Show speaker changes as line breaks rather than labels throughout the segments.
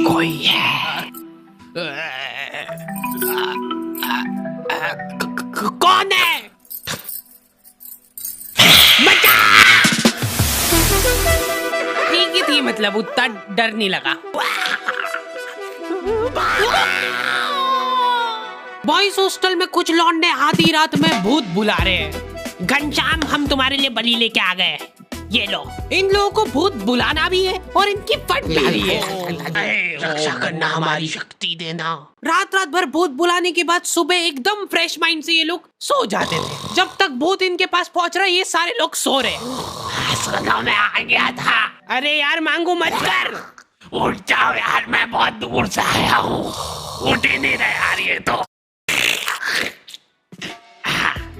कोई है। कौन है? ठीक ही थी, मतलब उतना डर नहीं लगा। बॉयज हॉस्टल में कुछ लौंडे आधी रात में भूत बुला रहे हैं। घनश्याम, हम तुम्हारे लिए बलि लेके आ गए, ये लो। इन लोगों को भूत बुलाना भी है और इनकी फट भी रही है। रक्षा करना हमारी शक्ति देना। रात रात भर भूत बुलाने के बाद सुबह एकदम फ्रेश माइंड से ये लोग सो जाते थे। जब तक भूत इनके पास पहुंच रहा है, ये सारे लोग सो रहे। मैं आ गया था। अरे यार मांगू मत कर। उठ जाओ यार, मैं बहुत दूर से आया हूँ। उठ ही नहीं रहा यार ये तो।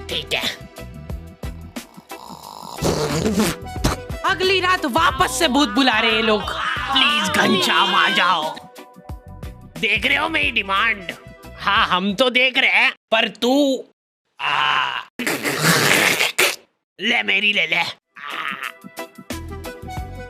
ठीक है। अगली रात वापस से भूत बुला रहे हैं लोग। प्लीज घनश्याम आ जाओ। देख रहे हो मेरी डिमांड? हाँ हम तो देख रहे हैं, पर तू ले मेरी ले ले।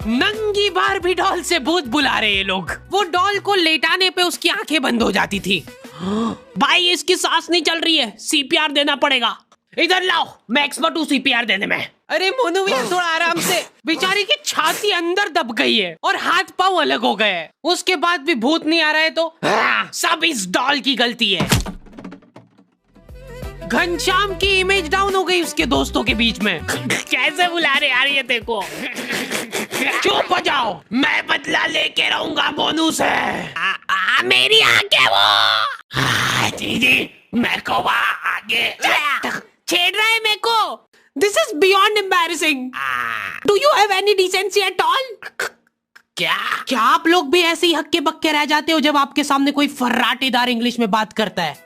नंगी बारबी डॉल से भूत बुला रहे हैं लोग। वो डॉल को लेटाने पे उसकी आंखें बंद हो जाती थी। भाई इसकी सांस नहीं चल रही है, सीपीआर देना पड़ेगा। इधर लाओ, मैं एक्सपर्ट हूँ सीपीआर देने में। अरे मोनू भैया थोड़ा आराम से। बेचारी की छाती अंदर दब गई है और हाथ पांव अलग हो गए हैं। उसके बाद भी भूत नहीं आ रहा है तो सब इस डॉल की गलती है। घनश्याम की इमेज डाउन हो गई उसके दोस्तों के बीच में। कैसे बुला रहे यार ये देखो। चुप हो जाओ, मैं बदला लेके रहूंगा मोनू से। मेरी आंखें वो। जी मैं को आगे छेड़ रहा है मेरे को। This is beyond embarrassing. Do you have any decency at all? क्या आप लोग भी ऐसे ही हक्के बक्के रह जाते हो जब आपके सामने कोई फर्राटेदार इंग्लिश में बात करता है?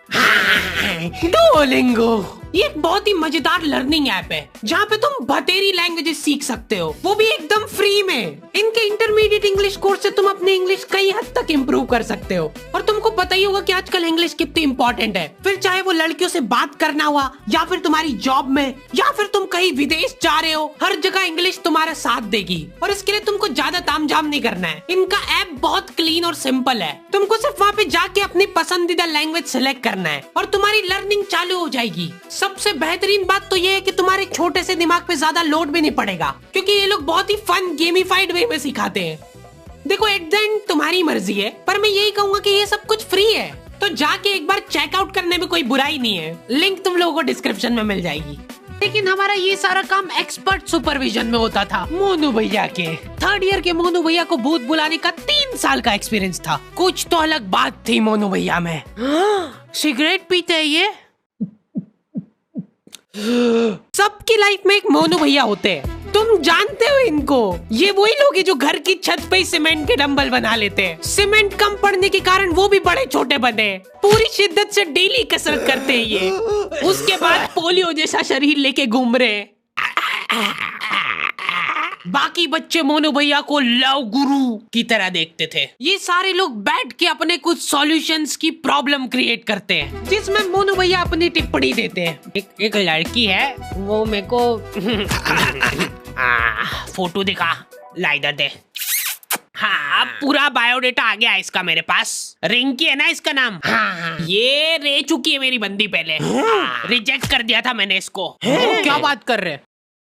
डुओलिंगो ये एक बहुत ही मजेदार लर्निंग ऐप है जहाँ पे तुम बतेरी लैंग्वेजेस सीख सकते हो, वो भी एकदम फ्री में। इनके इंटरमीडिएट इंग्लिश कोर्स से तुम अपनी इंग्लिश कई हद तक इम्प्रूव कर सकते हो। और तुमको पता ही होगा कि आजकल इंग्लिश कितनी इंपॉर्टेंट है। फिर चाहे वो लड़कियों से बात करना हुआ, या फिर तुम्हारी जॉब में, या फिर तुम कहीं विदेश जा रहे हो, हर जगह इंग्लिश तुम्हारा साथ देगी। और इसके लिए तुमको ज्यादा तामझाम नहीं करना है। इनका ऐप बहुत क्लीन और सिंपल है। तुमको सिर्फ वहाँ पे जाके अपनी पसंदीदा लैंग्वेज सिलेक्ट करना है और तुम्हारी लर्निंग चालू हो जाएगी। सबसे बेहतरीन बात तो ये है कि तुम्हारे छोटे से दिमाग पे ज्यादा लोड भी नहीं पड़ेगा, क्योंकि ये लोग बहुत ही फन गेमिफाइड वे में सिखाते हैं। देखो एट द एंड तुम्हारी मर्जी है, पर मैं यही कहूंगा कि ये सब कुछ फ्री है, तो जाके एक बार चेकआउट करने में कोई बुराई नहीं है। लिंक तुम लोगों को डिस्क्रिप्शन में मिल जाएगी। लेकिन हमारा ये सारा काम एक्सपर्ट सुपरविजन में होता था मोनू भैया के। थर्ड ईयर के मोनू भैया को भूत बुलाने का 3 साल का एक्सपीरियंस था। कुछ तो अलग बात थी मोनू भैया में। सिगरेट पीते हैं ये। सबकी लाइफ में एक मोनू भैया होते हैं, तुम जानते हो इनको। ये वही लोग हैं जो घर की छत पे सीमेंट के डंबल बना लेते हैं। सीमेंट कम पड़ने के कारण वो भी बड़े छोटे बने। पूरी शिद्दत से डेली कसरत करते हैं ये। उसके बाद पोलियो जैसा शरीर लेके घूम रहे हैं। बाकी बच्चे मोनू भैया को लव गुरु की तरह देखते थे। ये सारे लोग बैठ के अपने कुछ सॉल्यूशंस की प्रॉब्लम क्रिएट करते हैं, जिसमें मोनू भैया अपनी टिप्पणी देते हैं। एक लड़की है, वो मेरे को फोटो दिखा, ला इधर दे। हाँ पूरा बायोडेटा आ गया इसका मेरे पास। रिंकी है ना इसका नाम। हाँ ये रह चुकी है मेरी बंदी पहले। रिजेक्ट कर दिया था मैंने इसको। क्या बात कर रहे?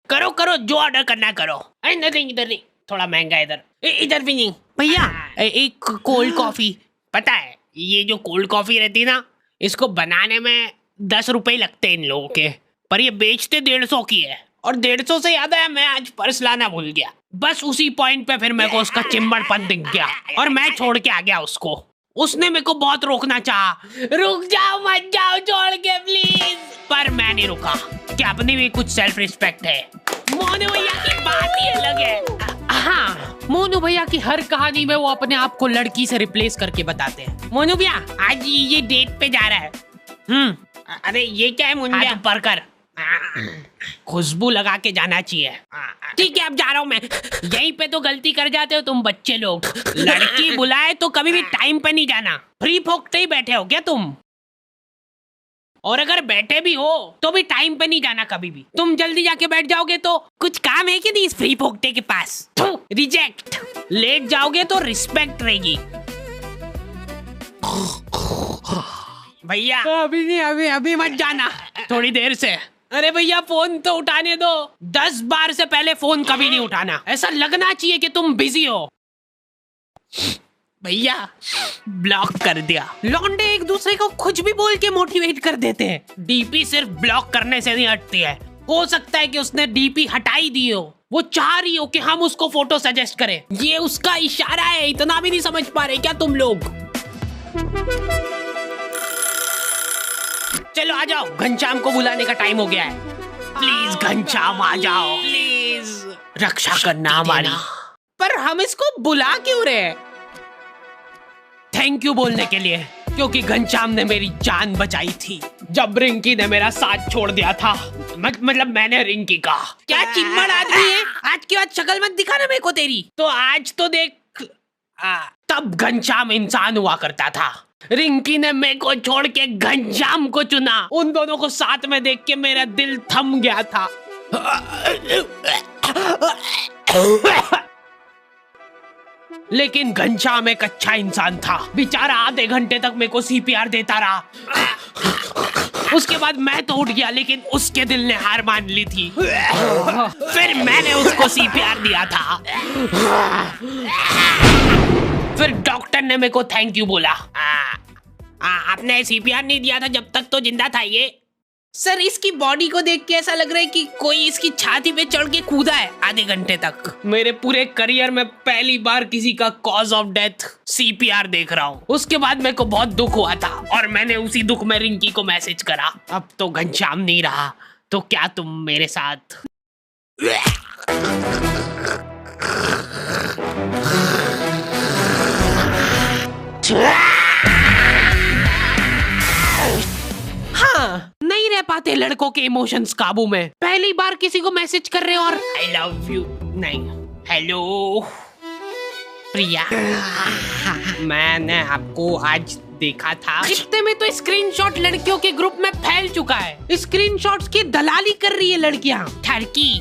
करो करो जो ऑर्डर करना करो। इधर नहीं, इधर नहीं, थोड़ा महंगा इधर। इधर भी नहीं भैया। एक कोल्ड कॉफी। पता है ये जो कोल्ड कॉफी रहती है ना, इसको बनाने में 10 रुपए लगते हैं इन लोगों के, पर ये बेचते 150 की है। और 150 से याद आया, मैं आज पर्स लाना भूल गया। बस उसी पॉइंट पे फिर मेरे को उसका चिंबड़पन दिख गया और मैं छोड़ के आ गया उसको। उसने मेरे को बहुत रोकना चाहा, रुक जाओ मत जाओ छोड़ के प्लीज, पर मैं नहीं रुका कि अपनी भी कुछ सेल्फ रिस्पेक्ट है। मोनू भैया की बात ही अलग है। हाँ मोनू भैया की हर कहानी में वो अपने आप को लड़की से रिप्लेस करके बताते हैं। मोनू भैया आज ये डेट पे जा रहा है। अरे ये क्या है मुंडिया ऊपर कर, खुशबू लगा के जाना चाहिए। ठीक है अब जा रहा हूँ मैं। यहीं पे तो गलती कर जाते हो तुम बच्चे लोग। लड़की बुलाए तो कभी भी टाइम पे नहीं जाना। फ्री फोकते ही बैठे हो क्या तुम? और अगर बैठे भी हो तो भी टाइम पे नहीं जाना कभी भी। तुम जल्दी जाके बैठ जाओगे तो कुछ काम है कि नहीं इस फ्री फोकते के पास? रिजेक्ट। लेट जाओगे तो रिस्पेक्ट रहेगी। भैया अभी नहीं, अभी अभी मत जाना, थोड़ी देर से। अरे भैया फोन तो उठाने दो, 10 बार से पहले फोन कभी नहीं उठाना, ऐसा लगना चाहिए कि तुम बिजी हो। भैया ब्लॉक कर दिया। लौंडे एक दूसरे को कुछ भी बोल के मोटिवेट कर देते हैं। डीपी सिर्फ ब्लॉक करने से नहीं हटती है, हो सकता है कि उसने डीपी हटाई दी हो, वो चाह रही हो कि हम उसको फोटो सजेस्ट करें। ये उसका इशारा है, इतना भी नहीं समझ पा रहे क्या तुम लोग? चलो आ जाओ, घनश्याम को बुलाने का टाइम हो गया है। प्लीज घनश्याम आ जाओ, प्लीज रक्षा करना हमारी। पर हम इसको बुला क्यों रहे हैं? थैंक यू बोलने के लिए, क्योंकि घनश्याम ने मेरी जान बचाई थी जब रिंकी ने मेरा साथ छोड़ दिया था। मतलब मैंने रिंकी का। क्या चिम्मड़ आदमी है, आज के बाद शक्ल मत दिखाना मेरे को तेरी। तो आज तो देख, तब घनश्याम इंसान हुआ करता था। रिंकी ने मेरे को छोड़ के घनश्याम को चुना। उन दोनों को साथ में देख के मेरा दिल थम गया था। लेकिन घनश्याम एक अच्छा इंसान था। बेचारा आधे घंटे तक मेरे को सीपीआर देता रहा। उसके बाद मैं तो उठ गया, लेकिन उसके दिल ने हार मान ली थी। फिर मैंने उसको सीपीआर दिया था। फिर डॉक्टर ने मेरे को थैंक यू बोला। आपने सीपीआर नहीं दिया था जब तक तो जिंदा था ये। सर इसकी बॉडी को देख के ऐसा लग रहा है कि कोई इसकी छाती पे चढ़ के कूदा है आधे घंटे तक। मेरे पूरे करियर में पहली बार किसी का कॉज ऑफ डेथ सीपीआर देख रहा हूँ। उसके बाद मेरे को बहुत दुख हुआ था और मैंने उसी दुख में रिंकी को मैसेज करा। अब तो घनश्याम नहीं रहा, तो क्या तुम मेरे साथ? हाँ, नहीं रह पाते लड़कों के इमोशंस काबू में। पहली बार किसी को मैसेज कर रहे हो और आई लव यू नहीं, हेलो प्रिया, मैंने आपको आज देखा था। इतने में तो स्क्रीनशॉट लड़कियों के ग्रुप में फैल चुका है। स्क्रीनशॉट्स की दलाली कर रही है लड़कियां। ठरकी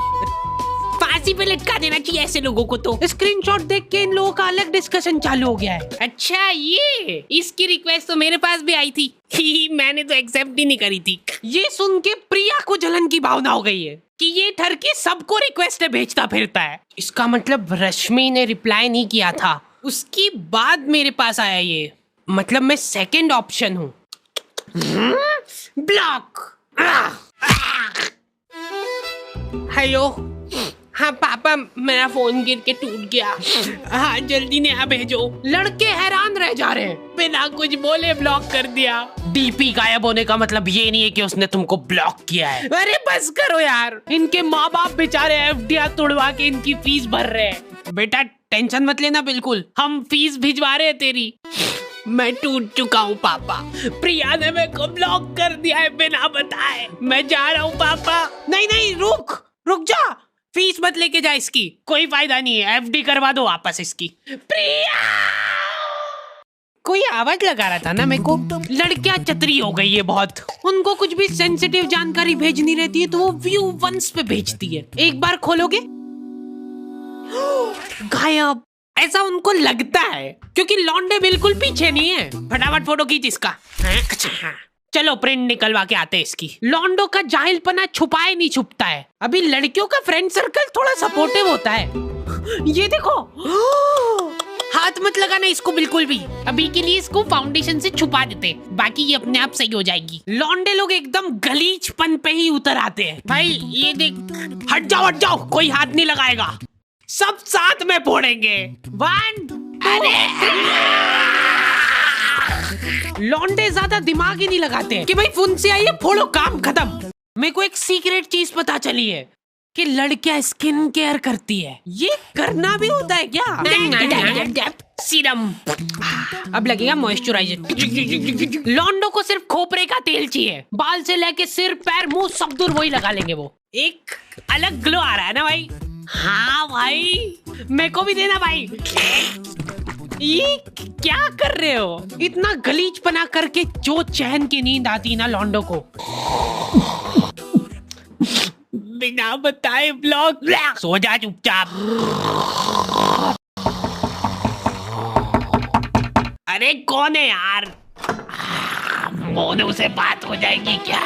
फांसी पे लटका देना चाहिए ऐसे लोगों को। तो स्क्रीनशॉट देख के इन लोगों का अलग डिस्कशन चालू हो गया है। अच्छा, ये इसकी रिक्वेस्ट तो मेरे पास भी आई थी। मैंने तो एक्सेप्ट ही नहीं करी थी। ये सुन के प्रिया को जलन की भावना हो गई है कि ये ठरकी सबको रिक्वेस्ट भेजता फिरता है। इसका मतलब रश्मि ने रिप्लाई नहीं किया था, उसकी बाद मेरे पास आया ये। मतलब मैं सेकंड ऑप्शन हूँ। ब्लॉक। हेलो, हाँ पापा, मेरा फोन गिर के टूट गया। हाँ जल्दी नया भेजो। लड़के हैरान रह जा रहे हैं, बिना कुछ बोले ब्लॉक कर दिया। डीपी गायब होने का मतलब ये नहीं है कि उसने तुमको ब्लॉक किया है। अरे बस करो यार, इनके माँ बाप बेचारे एफडीआर तोड़वा के इनकी फीस भर रहे हैं। बेटा टेंशन मत लेना, बिल्कुल हम फीस भिजवा रहे हैं तेरी। मैं टूट चुका हूँ पापा, प्रिया ने मेरे को ब्लॉक कर दिया है बिना बताए। मैं जा रहा हूँ पापा। नहीं नहीं, रुक जा, फीस मत लेके जा इसकी, कोई फायदा नहीं है। एफडी करवा दो वापस इसकी। प्रिया, कोई आवाज लगा रहा था ना मेरे को। लड़कियां चतरी हो गई है बहुत, उनको कुछ भी सेंसिटिव जानकारी भेजनी रहती है तो वो व्यू वंस पे भेजती है। एक बार खोलोगे गायब, ऐसा उनको लगता है क्योंकि लौंडे बिल्कुल पीछे नहीं है। फटाफट फोटो खींच इसका। चलो प्रिंट निकलवा के आते हैं इसकी। लौंडो का जाहिलपना छुपाए नहीं छुपता है। अभी लड़कियों का फ्रेंड सर्कल थोड़ा सपोर्टिव होता है। ये देखो, हाथ मत लगाना इसको बिल्कुल भी। अभी के लिए इसको फाउंडेशन से छुपा देते, बाकी ये अपने आप सही हो जाएगी। लौंडे लोग एकदम गलीचपन पे ही उतर आते हैं। भाई ये देख, हट जाओ, कोई हाथ नहीं लगाएगा, सब साथ में फोड़ेंगे। 1 लौंडे ज्यादा दिमाग ही नहीं लगाते कि भाई फोन से आइए फोड़ो, काम खत्म। मेरे को एक सीक्रेट चीज पता चली है कि लड़कियां स्किन केयर करती है। ये करना भी होता है क्या? सीरम, अब लगेगा मॉइस्चराइजर। लौंडो को सिर्फ खोपरे का तेल चाहिए, बाल से लेके सिर पैर मुंह सब दूर वही लगा लेंगे। वो एक अलग ग्लो आ रहा है ना भाई। हाँ भाई, मेरे को भी देना भाई। ये क्या कर रहे हो? इतना गलीचपना करके जो चैन की नींद आती ना लौंडो को। बिना बताए ब्लॉक। सो जा चुपचाप। अरे कौन है यार? मोनू से बात हो जाएगी क्या?